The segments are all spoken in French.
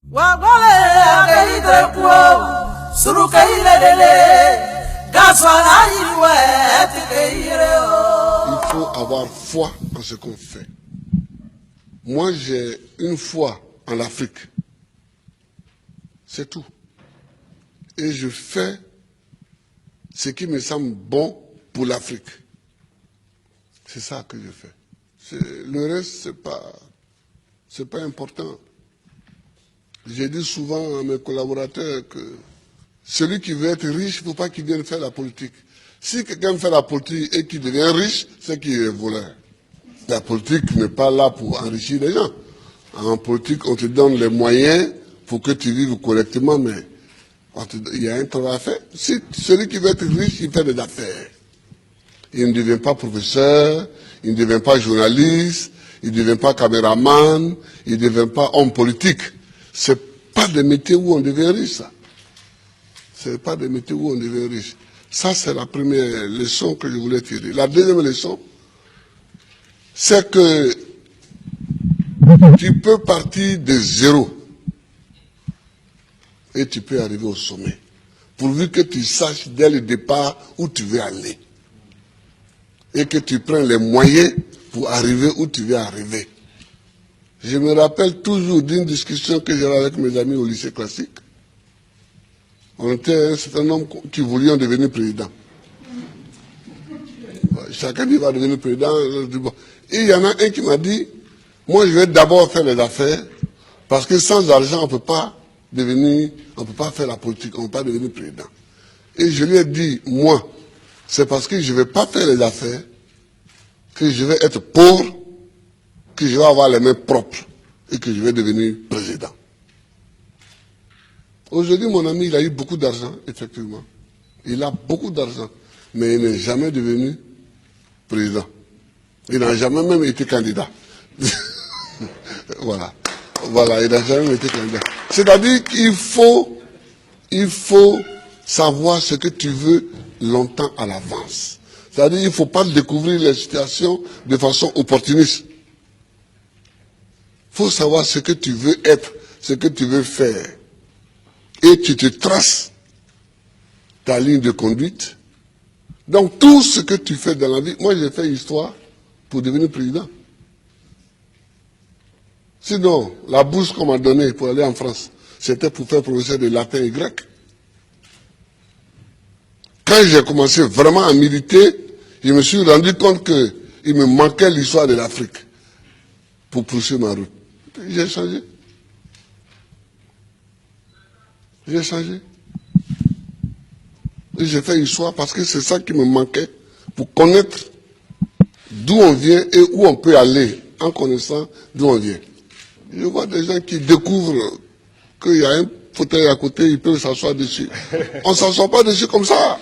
Il faut avoir foi en ce qu'on fait. Moi, j'ai une foi en l'Afrique. C'est tout. Et je fais ce qui me semble bon pour l'Afrique. C'est ça que je fais. Le reste, c'est pas important. J'ai dit souvent à mes collaborateurs que celui qui veut être riche, il ne faut pas qu'il vienne faire la politique. Si quelqu'un fait la politique et qu'il devient riche, c'est qu'il est voleur. La politique n'est pas là pour enrichir les gens. En politique, on te donne les moyens pour que tu vives correctement, mais il y a un travail à faire. Si celui qui veut être riche, il fait des affaires. Il ne devient pas professeur, il ne devient pas journaliste, il ne devient pas caméraman, il ne devient pas homme politique. C'est pas des métiers où on devient riche, ça. C'est pas des métiers où on devient riche. Ça, c'est la première leçon que je voulais tirer. La deuxième leçon, c'est que tu peux partir de zéro et tu peux arriver au sommet. Pourvu que tu saches dès le départ où tu veux aller. Et que tu prennes les moyens pour arriver où tu veux arriver. Je me rappelle toujours d'une discussion que j'avais avec mes amis au lycée classique. On était un certain nombre qui voulions devenir président. Chacun dit va devenir président. Et il y en a un qui m'a dit, moi je vais d'abord faire les affaires, parce que sans argent on ne peut pas faire la politique, on ne peut pas devenir président. Et je lui ai dit, moi, c'est parce que je ne vais pas faire les affaires, que je vais être pauvre, que je vais avoir les mains propres et que je vais devenir président. Aujourd'hui, mon ami, il a eu beaucoup d'argent, effectivement. Il a beaucoup d'argent, mais il n'est jamais devenu président. Il n'a jamais même été candidat. Voilà, il n'a jamais été candidat. C'est-à-dire qu'il faut savoir ce que tu veux longtemps à l'avance. C'est-à-dire qu'il ne faut pas découvrir les situations de façon opportuniste. Il faut savoir ce que tu veux être, ce que tu veux faire. Et tu te traces ta ligne de conduite. Donc tout ce que tu fais dans la vie, moi j'ai fait histoire pour devenir président. Sinon, la bourse qu'on m'a donnée pour aller en France, c'était pour faire professeur de latin et grec. Quand j'ai commencé vraiment à militer, je me suis rendu compte qu'il me manquait l'histoire de l'Afrique pour poursuivre ma route. J'ai changé. J'ai changé. Et j'ai fait histoire parce que c'est ça qui me manquait pour connaître d'où on vient et où on peut aller en connaissant d'où on vient. Je vois des gens qui découvrent qu'il y a un fauteuil à côté, ils peuvent s'asseoir dessus. On ne s'assoit pas dessus comme ça.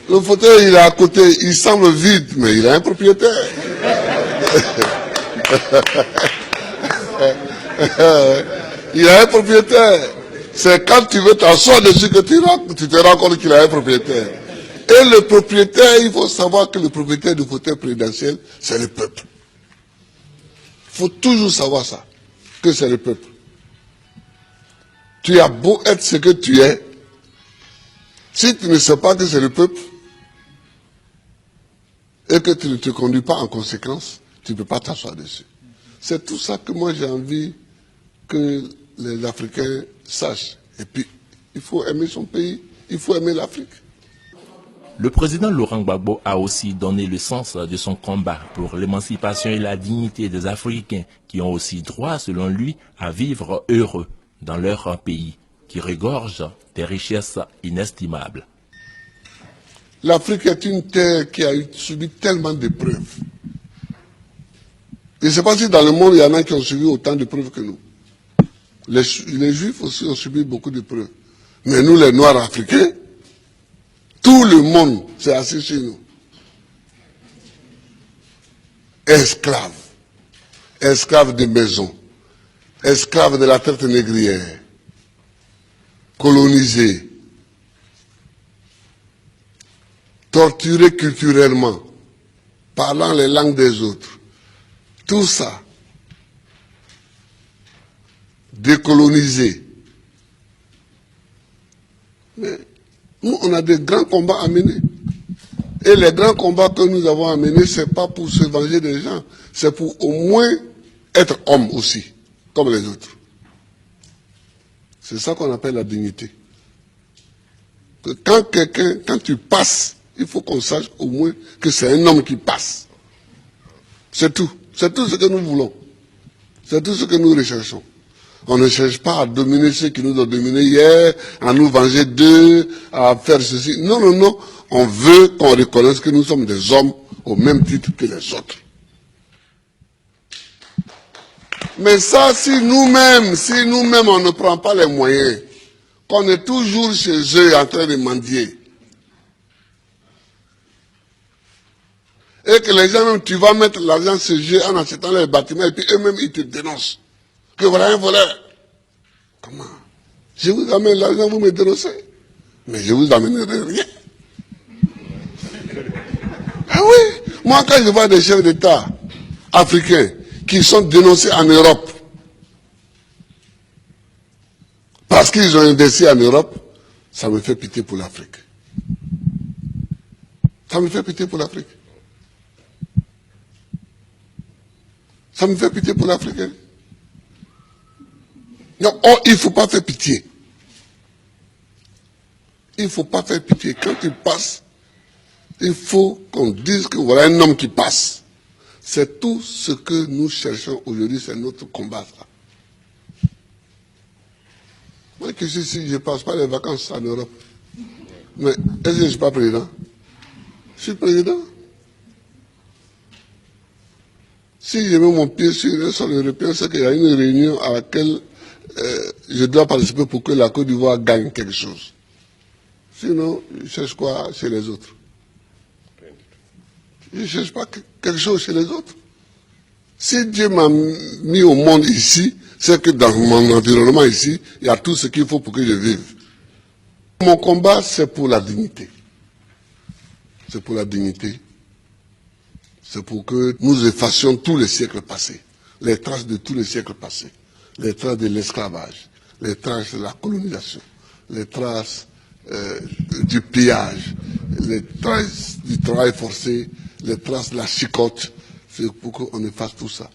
Le fauteuil, il est à côté, il semble vide, mais il a un propriétaire. Il a un propriétaire. C'est quand tu veux t'asseoir dessus que tu te rends compte qu'il a un propriétaire. Et le propriétaire, il faut savoir que le propriétaire du fauteuil présidentiel, c'est le peuple. Il faut toujours savoir ça, que c'est le peuple. Tu as beau être ce que tu es, si tu ne sais pas que c'est le peuple, et que tu ne te conduis pas en conséquence, tu ne peux pas t'asseoir dessus. C'est tout ça que moi j'ai envie que les Africains sachent. Et puis, il faut aimer son pays, il faut aimer l'Afrique. Le président Laurent Gbagbo a aussi donné le sens de son combat pour l'émancipation et la dignité des Africains qui ont aussi droit, selon lui, à vivre heureux dans leur pays, qui regorge des richesses inestimables. L'Afrique est une terre qui a subi tellement d'épreuves. Je ne sais pas si dans le monde, il y en a qui ont subi autant d'épreuves que nous. Les Juifs aussi ont subi beaucoup d'épreuves. Mais nous, les Noirs africains, tout le monde s'est assis sur nous. Esclaves. Esclaves de maison. Esclaves de la traite négrière. Colonisés. Torturés culturellement. Parlant les langues des autres. Tout ça. décoloniser. Mais nous, on a des grands combats à mener. Et les grands combats que nous avons à mener, ce n'est pas pour se venger des gens, c'est pour au moins être homme aussi, comme les autres. C'est ça qu'on appelle la dignité. Que quand tu passes, il faut qu'on sache au moins que c'est un homme qui passe. C'est tout. C'est tout ce que nous voulons. C'est tout ce que nous recherchons. On ne cherche pas à dominer ceux qui nous ont dominés hier, à nous venger d'eux, à faire ceci. Non, non, non. On veut qu'on reconnaisse que nous sommes des hommes au même titre que les autres. Mais ça, si nous-mêmes, on ne prend pas les moyens, qu'on est toujours chez eux en train de mendier, et que les gens, même, tu vas mettre l'argent chez eux en achetant les bâtiments, et puis eux-mêmes, ils te dénoncent. Que voilà un voleur. Comment? Je vous amène l'argent, vous me dénoncez. Mais je vous amènerai rien. Ah oui, moi quand je vois des chefs d'État africains qui sont dénoncés en Europe, parce qu'ils ont investi en Europe, ça me fait pitié pour l'Afrique. Ça me fait pitié pour l'Afrique. Ça me fait pitié pour l'Afrique. Non, oh, il ne faut pas faire pitié. Il ne faut pas faire pitié. Quand tu passes, il faut qu'on dise que voilà un homme qui passe. C'est tout ce que nous cherchons aujourd'hui, c'est notre combat. Ça. Moi qui suis ici, je ne passe pas les vacances en Europe. Mais est-ce que je ne suis pas président? Je suis président. Si je mets mon pied sur un sol européen, c'est qu'il y a une réunion à laquelle je dois participer pour que la Côte d'Ivoire gagne quelque chose. Sinon, je cherche quoi chez les autres? Je ne cherche pas quelque chose chez les autres. Si Dieu m'a mis au monde ici, c'est que dans mon environnement ici, il y a tout ce qu'il faut pour que je vive. Mon combat, c'est pour la dignité. C'est pour la dignité. C'est pour que nous effacions tous les siècles passés, les traces de tous les siècles passés, les traces de l'esclavage, les traces de la colonisation, les traces du pillage, les traces du travail forcé, les traces de la chicote. C'est pour qu'on efface tout ça.